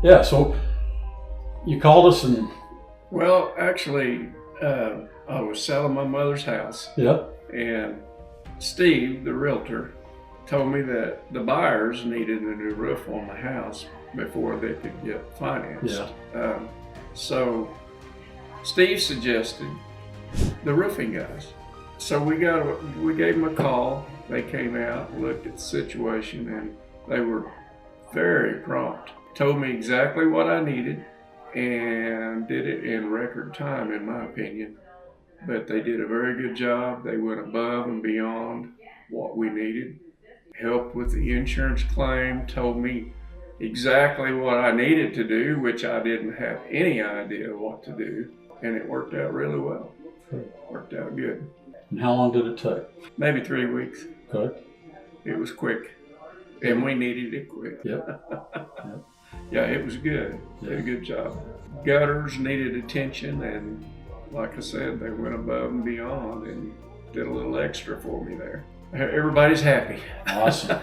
Yeah, so you called us and... Well, actually, I was selling my mother's house. Yeah. And Steve, the realtor, told me that the buyers needed a new roof on the house before they could get financed. Yeah. So Steve suggested the roofing guys. So we gave them a call. They came out, looked at the situation, and they were very prompt. Told me exactly what I needed and did it in record time, in my opinion. But they did a very good job. They went above and beyond what we needed. Helped with the insurance claim, told me exactly what I needed to do, which I didn't have any idea what to do. And it worked out really well. Worked out good. And how long did it take? Maybe 3 weeks. Okay. It was quick. And we needed it quick. Yep. Yeah, it was good. Did a good job. Gutters needed attention, and like I said, they went above and beyond and did a little extra for me there. Everybody's happy. Awesome.